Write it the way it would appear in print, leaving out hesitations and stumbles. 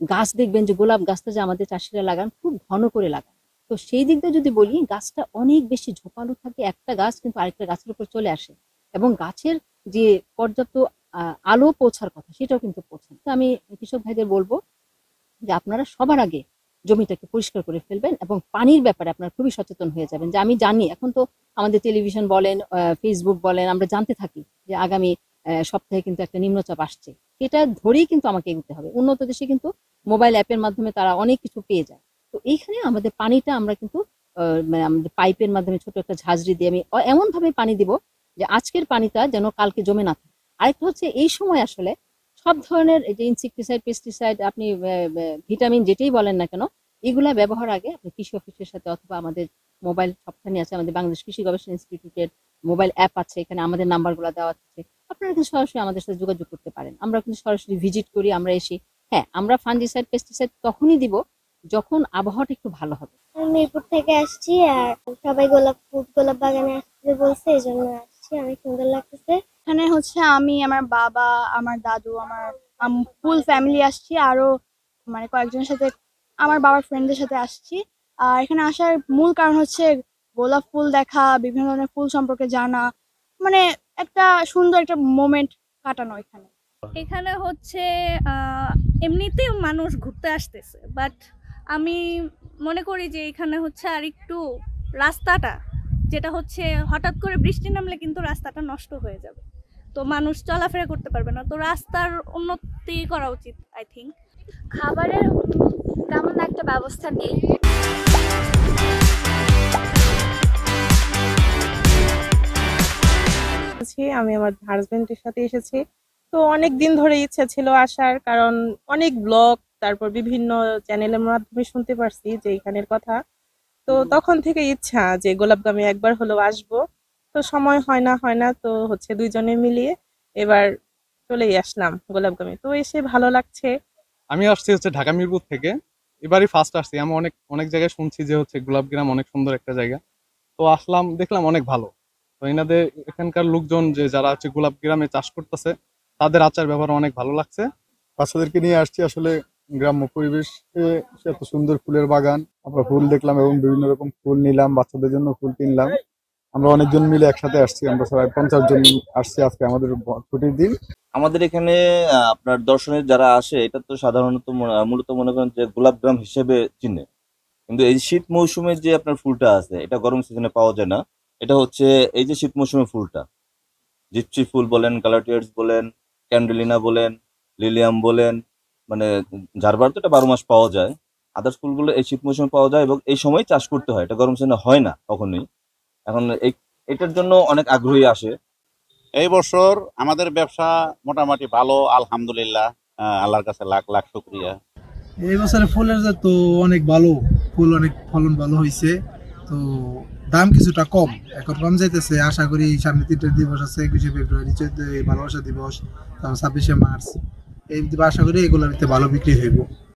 গাছ দেখবেন যে গোলাপ গাছটা যে আমাদের চাষিরা লাগান খুব ঘন করে লাগান। তো সেই দিক দিয়ে যদি বলি গাছটা অনেক বেশি ঝোপালো থাকে, একটা গাছ কিন্তু আরেকটা গাছের উপর চলে আসে এবং গাছের যে পর্যাপ্ত আলো পৌঁছার কথা সেটাও কিন্তু পৌঁছায়। তো আমি কৃষক ভাইদের বলবো যে আপনারা সবার আগে জমিটাকে পরিষ্কার করে ফেলবেন এবং পানির ব্যাপারে আপনারা খুবই সচেতন হয়ে যাবেন। যে আমি জানি এখন তো আমাদের টেলিভিশন বলেন, ফেসবুক বলেন, আমরা জানতে থাকি যে আগামী সপ্তাহে কিন্তু একটা নিম্নচাপ আসছে। এটা ধরেই কিন্তু আমাকে এগোতে হবে। উন্নত দেশে কিন্তু মোবাইল অ্যাপের মাধ্যমে তারা অনেক কিছু পেয়ে যায়। তো এইখানে আমাদের পানিটা আমরা কিন্তু মানে আমাদের পাইপের মাধ্যমে ছোট একটা ঝাঁঝরি দিয়ে আমি এমন ভাবে পানি দিব যে আজকের পানিটা যেন কালকে জমে না থাকে। আরেকটা হচ্ছে এই সময় আসলে সব ধরনের এই যে ইনসেক্টিসাইড, পেস্টিসাইড, আপনি ভিটামিন যেটাই বলেন না কেন, এগুলা ব্যবহার আগে আপনি কৃষি অফিসের সাথে অথবা আমাদের মোবাইল সবখানে আছে, আমাদের বাংলাদেশ কৃষি গবেষণা ইনস্টিটিউটের মোবাইল অ্যাপ আছে, এখানে আমাদের নাম্বারগুলো দেওয়া আছে। আপনারা কিন্তু সরাসরি আমাদের সাথে যোগাযোগ করতে পারেন। আমরা কিন্তু সরাসরি ভিজিট করি, আমরা এসে হ্যাঁ আমরা ফাঙ্গিসাইড, পেস্টিসাইড তখনই দিব যখন আবহাওয়াটা একটু ভালো হবে। আমি মিরপুর থেকে আসছি, আর সবাই গোলাপ বাগানে আসতে বলছে, এই জন্য আসছি। অনেক সুন্দর লাগতেছে। এখানে হচ্ছে আমি, আমার বাবা, আমার দাদু, আমার ফুল ফ্যামিলি আসছি, আরো মানে কয়েকজনের সাথে, আমার বাবার ফ্রেন্ডদের সাথে আসছি। আর এখানে আসার মূল কারণ হচ্ছে গোলাপ ফুল দেখা, বিভিন্ন ধরনের ফুল সম্পর্কে জানা, মানে একটা সুন্দর একটা মোমেন্ট কাটানো এখানে। এখানে হচ্ছে এমনিতেই মানুষ ঘুরতে আসতেছে, বাট আমি মনে করি যে এখানে হচ্ছে আর একটু রাস্তাটা, যেটা হচ্ছে হঠাৎ করে বৃষ্টি নামলে কিন্তু রাস্তাটা নষ্ট হয়ে যাবে, তো মানুষ চলাফেরা করতে পারবে না। তো রাস্তার উন্নতি করা উচিত আই থিঙ্ক। খাবারের তেমন একটা ব্যবস্থা নেই। আমি আমার হাজবেন্ডের সাথে এসেছি। তো অনেক দিন ধরে ইচ্ছা ছিল আসার, কারণ অনেক ব্লগ তারপর বিভিন্ন চ্যানেলের মাধ্যমে শুনতে পারছি যে এখানের কথা। তো তখন থেকে ইচ্ছা যে গোলাপগ্রামে একবার হলেও আসবো। তো সময় হয় না, তো হচ্ছে দুইজনে মিলিয়ে এবার চলেই আসলাম গোলাপগ্রামে। তো এসে ভালো লাগছে। আমি আসছি হচ্ছে ঢাকা মিরপুর থেকে, এবারই ফার্স্ট আসছি। আমি অনেক অনেক জায়গায় শুনছি যে হচ্ছে গোলাপগ্রাম অনেক সুন্দর একটা জায়গা, তো আসলাম, দেখলাম অনেক ভালো। তো এনাদের এখানকার লোকজন যে যারা হচ্ছে গোলাপগ্রামে চাষ করতেছে তাদের আচার ব্যবহার অনেক ভালো লাগছে। বাচ্চাদেরকে নিয়ে আসছি, আসলে গ্রাম্য পরিবেশ, এত সুন্দর ফুলের বাগান, আমরা ফুল দেখলাম এবং বিভিন্ন রকম ফুল নিলাম, বাচ্চাদের জন্য ফুল কিনলাম। আমরা অনেকজন মিলে একসাথে আসছি, আমরা প্রায় 50 জন আসছি। আজকে আমাদের ছুটির দিন। আমাদের এখানে আপনার দর্শনের যারা আসে, এটা তো সাধারণত মূলত মনে করেন যে গোলাপগ্রাম হিসেবে চিনে, কিন্তু এই শীত মৌসুমে যে আপনার ফুলটা আছে এটা গরম সিজনে পাওয়া যায় না। এটা হচ্ছে এই যে শীত মৌসুমের ফুলটা, জিপসি ফুল বলেন, কালাটিয়ার্স বলেন, ক্যান্ডেলিনা বলেন, লিলিয়াম বলেন, মানে ঝাড়বাড় তো এটা 12 মাস পাওয়া যায়। আদার্স ফুলগুলো এই শীত মৌসুমে পাওয়া যায় এবং এই সময় চাষ করতে হয়, এটা গরম সিজনে হয় না কখনোই। এখন এটার জন্য অনেক আগ্রহী আসে। এই বছর আমাদের ব্যবসা মোটামুটি ভালো, আলহামদুলিল্লাহ। আল্লাহর কাছে লাখ লাখ শুকরিয়া। এই বছরে ফুলের তো অনেক ভালো, ফুল অনেক ফলন ভালো হয়েছে। তো দাম কিছুটা কম, এখন কম যাইতেছে। আশা করি সামনে 3টা দিবস আছে, 21শে ফেব্রুয়ারি, 14 ভালোবাসা দিবস, তারপর 26শে মার্চ। এই আশা করি এগুলোর ভালো বিক্রি হইব।